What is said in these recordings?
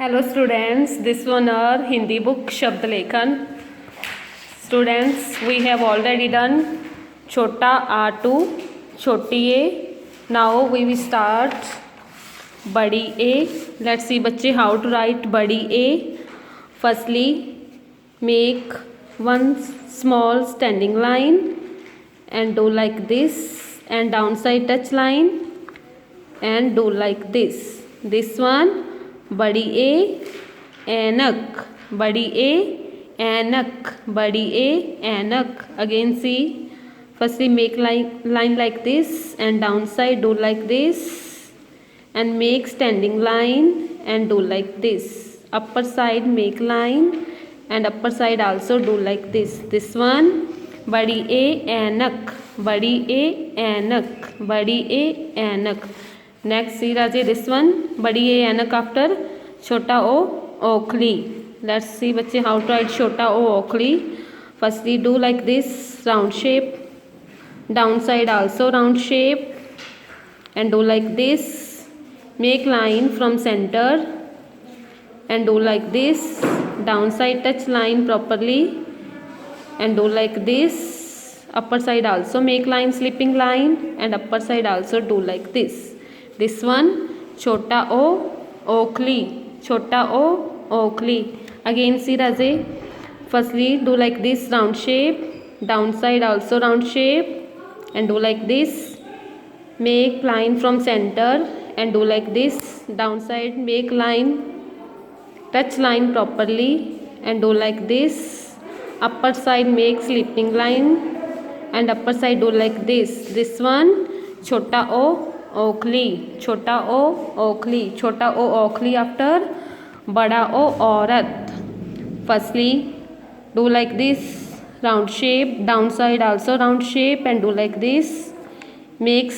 Hello students, this one our Hindi book Shabd Lekhan. Students, we have already done Chota R2, Choti A. Now we will start Badi A. Let's see बच्चे how to write Badi A. Firstly, make one small standing line and do like this, and downside touch line and do like this. This one बड़ी ए ऐनक, बड़ी ए ऐनक, बड़ी ए ऐनक. Again see, firstly make line like this and downside do like this, and make standing line and do like this. Upper side make line and upper side also do like this. This one बड़ी ए ऐनक, बड़ी ए ऐनक, बड़ी ए ऐनक. Next see Raje, this one बड़ी ए ऐनक after छोटा ओ ओखली. Let's see बच्चे how to write छोटा ओ ओखली. Firstly do like this round shape, downside also round shape, and do like this. Make line from center and do like this. Downside touch line properly and do like this. Upper side also make line, slipping line, and upper side also do like this. This one छोटा ओ ओखली, छोटा ओ ओखली. Again see Raje, firstly do like this round shape, downside also round shape, and do like this. Make line from center and do like this. Downside make line, touch line properly and do like this. Upper side make slipping line and upper side do like this. This one छोटा ओ ओखली, छोटा ओ ओखली, छोटा ओ ओखली after बड़ा ओ औरत. Firstly do like this round shape, downside also round shape, and do like this. Make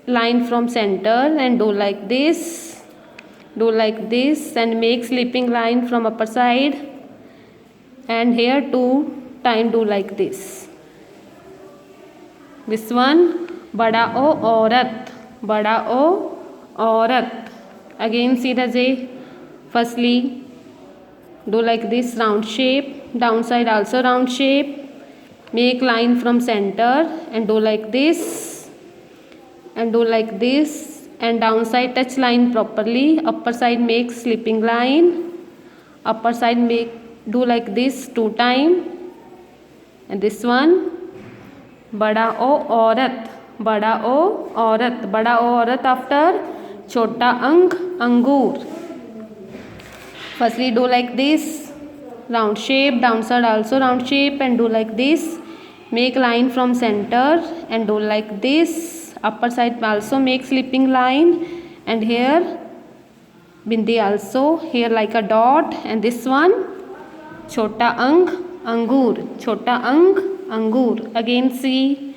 line from center and do like this, do like this, and make slipping line from upper side, and here 2 times do like this. This one बड़ा ओ औरत, बड़ा ओ औरत. Again see Raje, firstly do like this round shape, downside also round shape. Make line from center and do like this and do like this, and downside touch line properly. Upper side make slipping line, upper side make do like this 2 times. And this one बड़ा ओ औरत, बड़ा ओ औरत, बड़ा ओ औरत after छोटा अंग अंगूर. Firstly do like this round shape, downside also round shape, and do like this. Make line from center and do like this. Upper side also make slipping line, and here bindi also here like a dot. And this one छोटा अंग अंगूर, छोटा अंग अंगूर. Again see,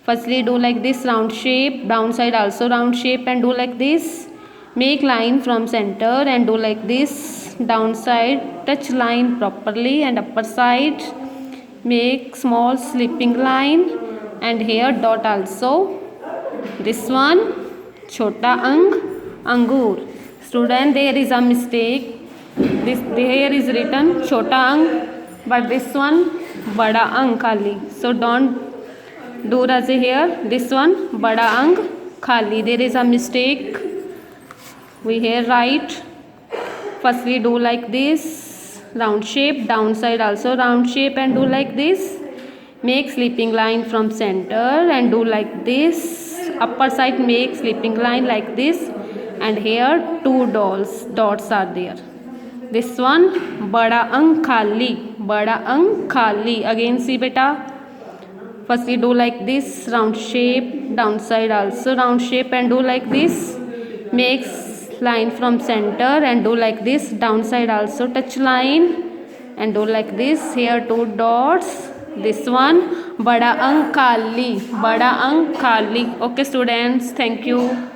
firstly do like this round shape, downside also round shape, and do like this. Make line from center and do like this. Downside touch line properly, and upper side make small slipping line, and here dot also. This one छोटा अंग अंगूर. Student, there is a mistake. This here is written छोटा अंग, but this one बड़ा अंग खाली. So don't do Raje here. This one बड़ा अंग खाली. There is a mistake. We here write, firstly do like this round shape, downside also round shape, and do like this. Make slipping line from center and do like this. Upper side make slipping line like this, and here 2 dots are there. This one बड़ा अंग खाली, बड़ा अंग खाली. Again see beta, firstly do like this round shape, downside also round shape, and do like this. Make line from center and do like this. Downside also touch line and do like this. Here 2 dots. This one बड़ा अंग खाली, बड़ा अंग खाली. Okay students, thank you.